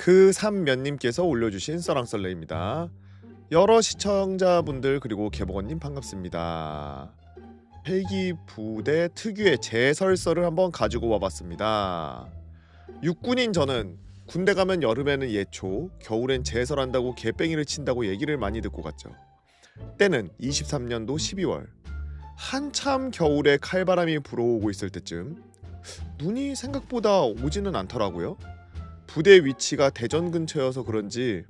그 삼면님께서 올려주신 써랑썰레입니다. 여러 시청자분들 그리고 개봉원님 반갑습니다. 헬기 부대 특유의 제설설을 한번 가지고 와봤습니다. 육군인 저는 군대 가면 여름에는 예초, 겨울엔 제설한다고 개뺑이를 친다고 얘기를 많이 듣고 갔죠. 때는 23년도 12월, 한참 겨울에 칼바람이 불어오고 있을 때쯤 눈이 생각보다 오지는 않더라고요. 부대 위치가 대전 근처여서 그런지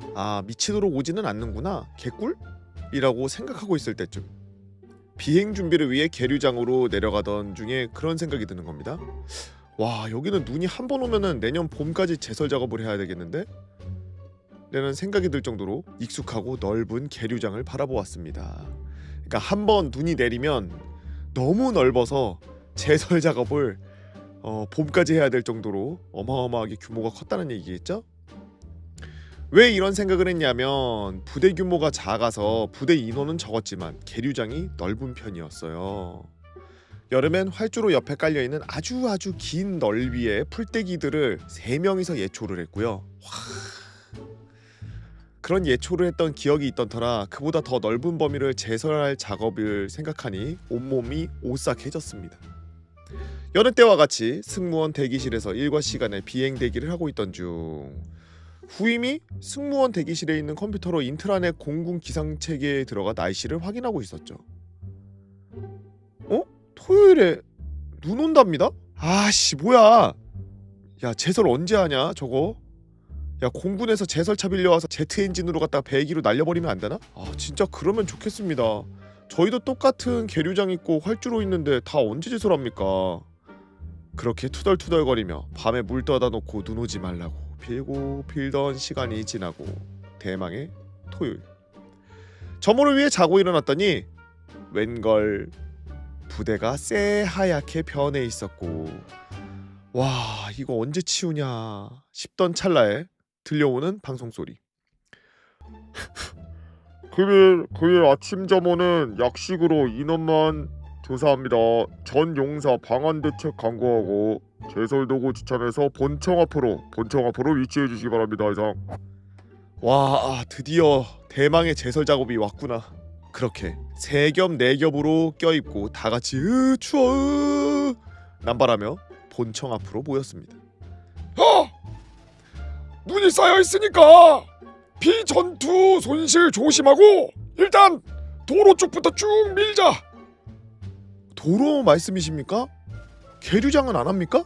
미치도록 오지는 않는구나, 개꿀? 이라고 생각하고 있을 때쯤 비행 준비를 위해 계류장으로 내려가던 중에 그런 생각이 드는 겁니다. 와, 여기는 눈이 한 번 오면은 내년 봄까지 제설 작업을 해야 되겠는데? 라는 생각이 들 정도로 익숙하고 넓은 계류장을 바라보았습니다. 그러니까 한 번 눈이 내리면 너무 넓어서 제설 작업을 봄까지 해야 될 정도로 어마어마하게 규모가 컸다는 얘기겠죠? 왜 이런 생각을 했냐면 부대 규모가 작아서 부대 인원은 적었지만 계류장이 넓은 편이었어요. 여름엔 활주로 옆에 깔려있는 아주 긴 넓이의 풀떼기들을 3명이서 예초를 했고요. 그런 예초를 했던 기억이 있던 터라 그보다 더 넓은 범위를 제설할 작업을 생각하니 온몸이 오싹해졌습니다. 여느 때와 같이 승무원 대기실에서 일과 시간에 비행 대기를 하고 있던 중 후임이 승무원 대기실에 있는 컴퓨터로 인트라넷 공군 기상체계에 들어가 날씨를 확인하고 있었죠. 토요일에 눈 온답니다? 아씨, 뭐야. 야, 제설 언제 하냐 저거. 야, 공군에서 제설차 빌려와서 제트 엔진으로 갖다가 배기로 날려버리면 안 되나? 진짜 그러면 좋겠습니다. 저희도 똑같은 계류장 있고 활주로 있는데 다 언제 제설합니까? 그렇게 투덜투덜거리며 밤에 물 떠다 놓고 눈 오지 말라고 빌고 빌던 시간이 지나고 대망의 토요일, 점호를 위해 자고 일어났더니 웬걸 부대가 새하얗게 변해 있었고, 와, 이거 언제 치우냐 싶던 찰나에 들려오는 방송소리. 그일 아침 점호는 약식으로 인원만 조사합니다. 전 용사 방안 대책 강구하고 제설도구 지참해서 본청 앞으로 위치해 주시기 바랍니다. 이상. 와, 드디어 대망의 제설 작업이 왔구나. 그렇게 3겹 4겹으로 껴입고 다같이 추워 남발하며 본청 앞으로 모였습니다. 눈이 쌓여있으니까 비전투 손실 조심하고 일단 도로 쪽부터 쭉 밀자. 도로 말씀이십니까? 계류장은 안 합니까?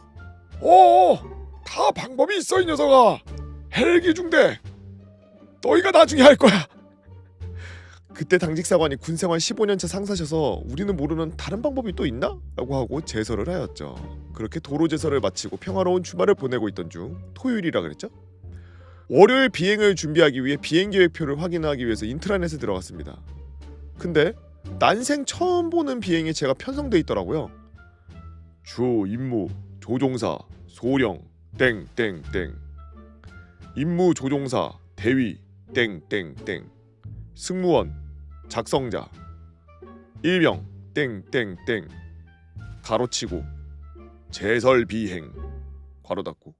다 방법이 있어 이 녀석아. 헬기 중대 너희가 나중에 할 거야. 그때 당직사관이 군생활 15년차 상사셔서 우리는 모르는 다른 방법이 또 있나? 라고 하고 제설을 하였죠. 그렇게 도로 제설을 마치고 평화로운 주말을 보내고 있던 중 토요일이라 그랬죠? 월요일 비행을 준비하기 위해 비행계획표를 확인하기 위해서 인트라넷에 들어갔습니다. 근데 난생 처음 보는 비행에 제가 편성돼 있더라고요. 주 임무 조종사 소령 땡땡땡, 임무 조종사 대위 땡땡땡, 승무원 작성자 일병 땡땡땡 가로치고 제설 비행 괄호 닫고.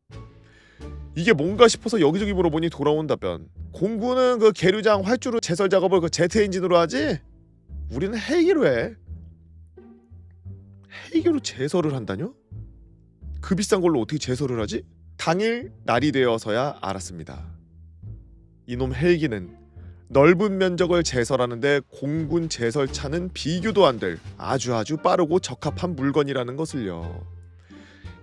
이게 뭔가 싶어서 여기저기 물어보니 돌아온 답변. 공군은 그 계류장 활주로 제설 작업을 그 제트 엔진으로 하지? 우리는 헬기로 해. 헬기로 제설을 한다뇨? 그 비싼 걸로 어떻게 제설을 하지? 당일 날이 되어서야 알았습니다. 이놈 헬기는 넓은 면적을 제설하는데 공군 제설차는 비교도 안 될 아주 빠르고 적합한 물건이라는 것을요.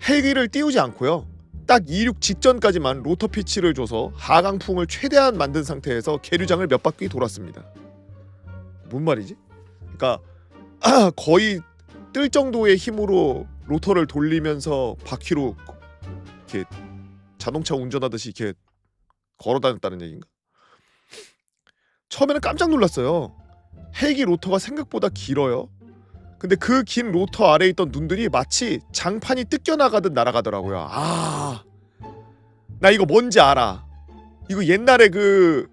헬기를 띄우지 않고요, 딱 이륙 직전까지만 로터 피치를 줘서 하강풍을 최대한 만든 상태에서 계류장을 몇 바퀴 돌았습니다. 뭔 말이지? 그러니까 거의 뜰 정도의 힘으로 로터를 돌리면서 바퀴로 이렇게 자동차 운전하듯이 이렇게 걸어다녔다는 얘기인가? 처음에는 깜짝 놀랐어요. 헬기 로터가 생각보다 길어요. 근데 그 긴 로터 아래에 있던 눈들이 마치 장판이 뜯겨나가듯 날아가더라고요. 나 이거 뭔지 알아. 이거 옛날에 그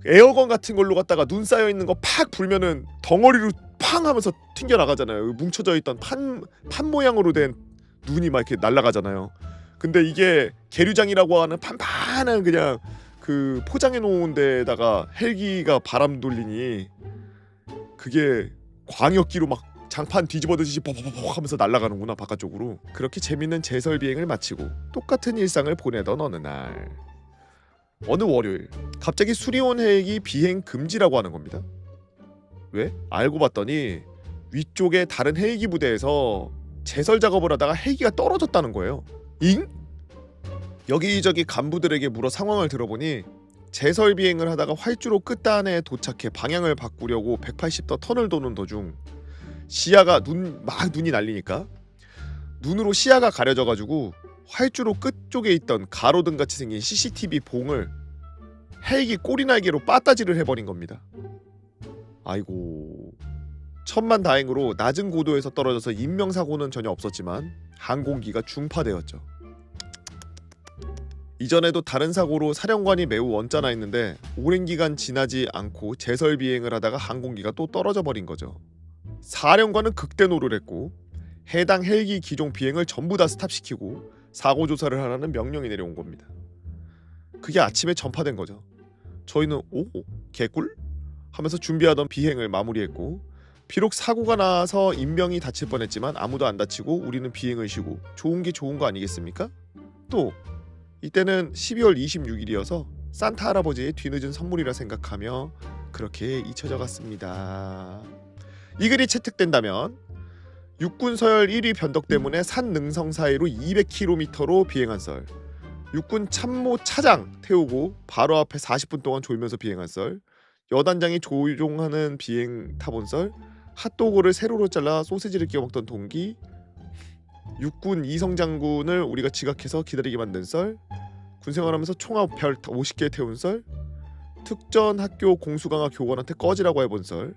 에어건 같은 걸로 갖다가 눈 쌓여있는 거 팍 불면은 덩어리로 팡 하면서 튕겨나가잖아요. 뭉쳐져 있던 판 모양으로 된 눈이 막 이렇게 날아가잖아요. 근데 이게 계류장이라고 하는 요만한 그냥 그 포장해 놓은 데다가 헬기가 바람 돌리니 그게 광역기로 막 장판 뒤집어듯이 퍽퍽퍽 하면서 날아가는구나 바깥쪽으로. 그렇게 재밌는 제설 비행을 마치고 똑같은 일상을 보내던 어느 날, 어느 월요일 갑자기 수리온 헬기 비행 금지라고 하는 겁니다. 왜? 알고 봤더니 위쪽에 다른 헬기 부대에서 제설 작업을 하다가 헬기가 떨어졌다는 거예요. 잉? 여기저기 간부들에게 물어 상황을 들어보니 제설 비행을 하다가 활주로 끝단에 도착해 방향을 바꾸려고 180도 턴을 도는 도중 시야가 눈이 날리니까 눈으로 시야가 가려져가지고 활주로 끝쪽에 있던 가로등 같이 생긴 CCTV 봉을 헬기 꼬리날개로 빠따지를 해버린 겁니다. 아이고, 천만다행으로 낮은 고도에서 떨어져서 인명사고는 전혀 없었지만 항공기가 중파되었죠. 이전에도 다른 사고로 사령관이 매우 언짢아 했는데 오랜 기간 지나지 않고 제설 비행을 하다가 항공기가 또 떨어져 버린 거죠. 사령관은 극대노를 했고 해당 헬기 기종 비행을 전부 다 스탑시키고 사고 조사를 하라는 명령이 내려온 겁니다. 그게 아침에 전파된 거죠. 저희는 오, 개꿀? 하면서 준비하던 비행을 마무리했고, 비록 사고가 나서 인명이 다칠 뻔했지만 아무도 안 다치고 우리는 비행을 쉬고 좋은 게 좋은 거 아니겠습니까? 또 이때는 12월 26일이어서 산타 할아버지의 뒤늦은 선물이라 생각하며 그렇게 잊혀져 갔습니다. 이 글이 채택된다면 육군 서열 1위 변덕 때문에 산 능성 사이로 200km로 비행한 썰, 육군 참모 차장 태우고 바로 앞에 40분 동안 졸면서 비행한 썰, 여단장이 조종하는 비행 타본 썰, 핫도그를 세로로 잘라 소세지를 끼워 먹던 동기, 육군 이성 장군을 우리가 지각해서 기다리게 만든 썰, 군생활하면서 총알 별 50개 태운 썰, 특전 학교 공수강화 교관한테 꺼지라고 해본 썰,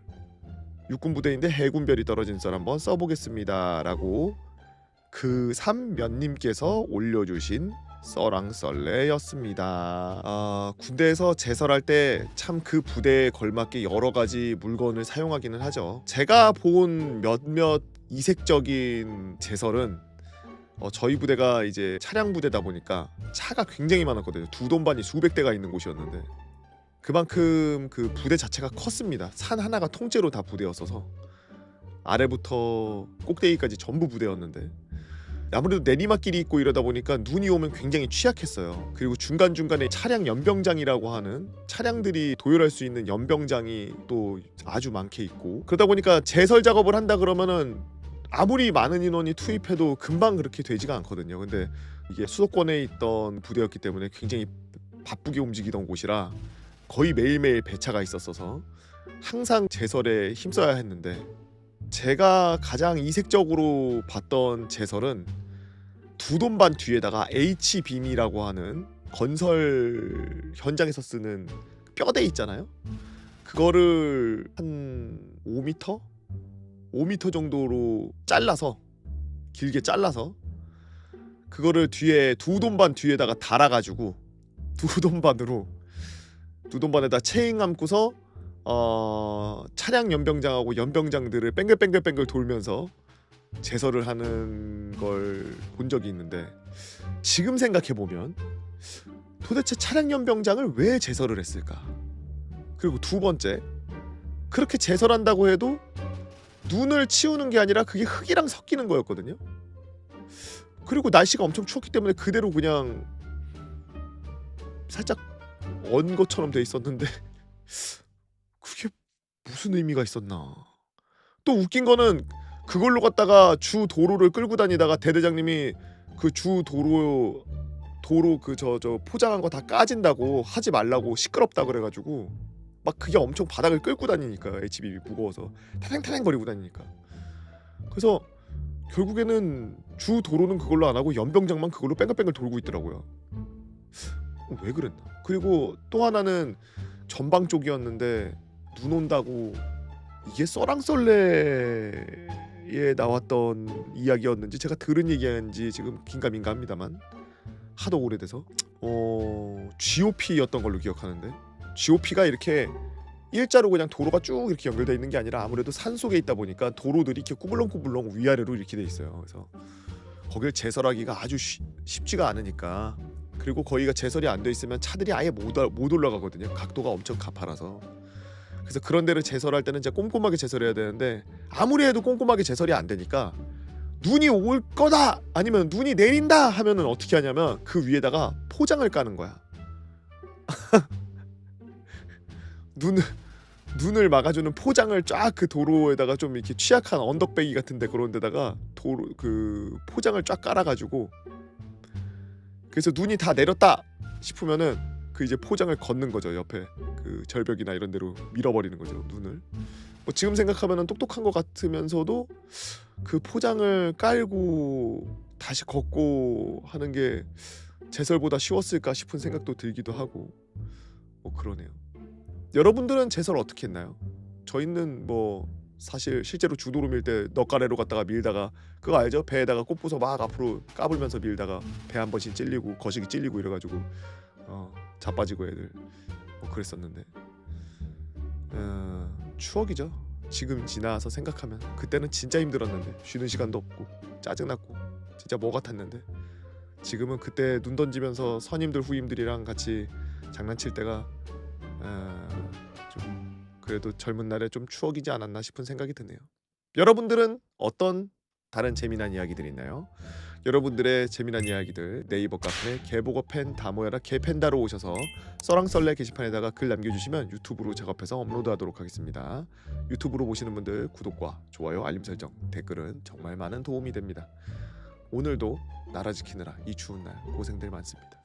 육군 부대인데 해군별이 떨어진 썰 한번 써보겠습니다 라고 그 삼면님께서 올려주신 썰랑썰레였습니다. 군대에서 제설할 때 참 그 부대에 걸맞게 여러가지 물건을 사용하기는 하죠. 제가 본 몇몇 이색적인 제설은 저희 부대가 이제 차량 부대다 보니까 차가 굉장히 많았거든요. 두 돈반이 수백 대가 있는 곳이었는데 그만큼 그 부대 자체가 컸습니다. 산 하나가 통째로 다 부대였어서 아래부터 꼭대기까지 전부 부대였는데 아무래도 내리막길이 있고 이러다 보니까 눈이 오면 굉장히 취약했어요. 그리고 중간중간에 차량 연병장이라고 하는 차량들이 도열할 수 있는 연병장이 또 아주 많게 있고, 그러다 보니까 제설 작업을 한다 그러면은 아무리 많은 인원이 투입해도 금방 그렇게 되지가 않거든요. 근데 이게 수도권에 있던 부대였기 때문에 굉장히 바쁘게 움직이던 곳이라 거의 매일매일 배차가 있었어서 항상 제설에 힘써야 했는데, 제가 가장 이색적으로 봤던 제설은 두 돈반 뒤에다가 H빔이라고 하는 건설 현장에서 쓰는 뼈대 있잖아요. 그거를 한 5m? 5m 정도로 잘라서, 길게 잘라서 그거를 뒤에 두 돈반 뒤에다가 달아가지고 두 돈반에다 체인 감고서 차량 연병장하고 연병장들을 뺑글뺑글 돌면서 제설을 하는 걸 본 적이 있는데, 지금 생각해보면 도대체 차량 연병장을 왜 제설을 했을까? 그리고 두 번째, 그렇게 제설한다고 해도 눈을 치우는 게 아니라 그게 흙이랑 섞이는 거였거든요. 그리고 날씨가 엄청 추웠기 때문에 그대로 그냥 살짝 언 것처럼 돼 있었는데 그게 무슨 의미가 있었나. 또 웃긴 거는 그걸로 갔다가 주 도로를 끌고 다니다가 대대장님이 그 주 도로 그 저 포장한 거 다 까진다고 하지 말라고 시끄럽다 그래가지고 막 그게 엄청 바닥을 끌고 다니니까 HBB 무거워서 타당타당 거리고 다니니까. 그래서 결국에는 주 도로는 그걸로 안 하고 연병장만 그걸로 뺑글뺑글 돌고 있더라고요. 왜 그랬나. 그리고 또 하나는 전방 쪽이었는데 눈 온다고, 이게 썰랑썰레에 나왔던 이야기였는지 제가 들은 얘기인지 지금 긴가민가합니다만 하도 오래돼서 GOP였던 걸로 기억하는데, GOP가 이렇게 일자로 그냥 도로가 쭉 이렇게 연결되어 있는 게 아니라 아무래도 산 속에 있다 보니까 도로들이 이렇게 꾸불렁꾸불렁 위아래로 이렇게 돼 있어요. 그래서 거길 제설하기가 아주 쉽지가 않으니까 그리고 거기가 제설이 안 돼 있으면 차들이 아예 못 올라가거든요. 각도가 엄청 가파라서. 그래서 그런 데를 제설할 때는 진짜 꼼꼼하게 제설해야 되는데 아무리 해도 꼼꼼하게 제설이 안 되니까 눈이 올 거다 아니면 눈이 내린다 하면은 어떻게 하냐면 그 위에다가 포장을 까는 거야. 눈을 막아주는 포장을 쫙 그 도로에다가 좀 이렇게 취약한 언덕배기 같은데 그런 데다가 도로 그 포장을 쫙 깔아가지고 그래서 눈이 다 내렸다 싶으면은 그 이제 포장을 걷는 거죠. 옆에 그 절벽이나 이런 데로 밀어버리는 거죠. 눈을. 뭐 지금 생각하면은 똑똑한 것 같으면서도 그 포장을 깔고 다시 걷고 하는 게 제설보다 쉬웠을까 싶은 생각도 들기도 하고 뭐 그러네요. 여러분들은 제설 어떻게 했나요? 저희는 뭐 사실 실제로 주도로 밀 때 넉가래로 갔다가 밀다가 그거 알죠? 배에다가 꼽고서 막 앞으로 까불면서 밀다가 배 한 번씩 찔리고 거시기 찔리고 이래가지고 자빠지고 애들 뭐 그랬었는데 추억이죠. 지금 지나서 생각하면 그때는 진짜 힘들었는데 쉬는 시간도 없고 짜증났고 진짜 뭐 같았는데 지금은 그때 눈 던지면서 선임들 후임들이랑 같이 장난칠 때가 좀 그래도 젊은 날에 좀 추억이지 않았나 싶은 생각이 드네요. 여러분들은 어떤 다른 재미난 이야기들이 있나요? 여러분들의 재미난 이야기들 네이버 카페 개보고 팬 다 모여라 개팬다로 오셔서 써랑썰레 게시판에다가 글 남겨주시면 유튜브로 작업해서 업로드하도록 하겠습니다. 유튜브로 보시는 분들 구독과 좋아요 알림 설정 댓글은 정말 많은 도움이 됩니다. 오늘도 나라 지키느라 이 추운 날 고생들 많습니다.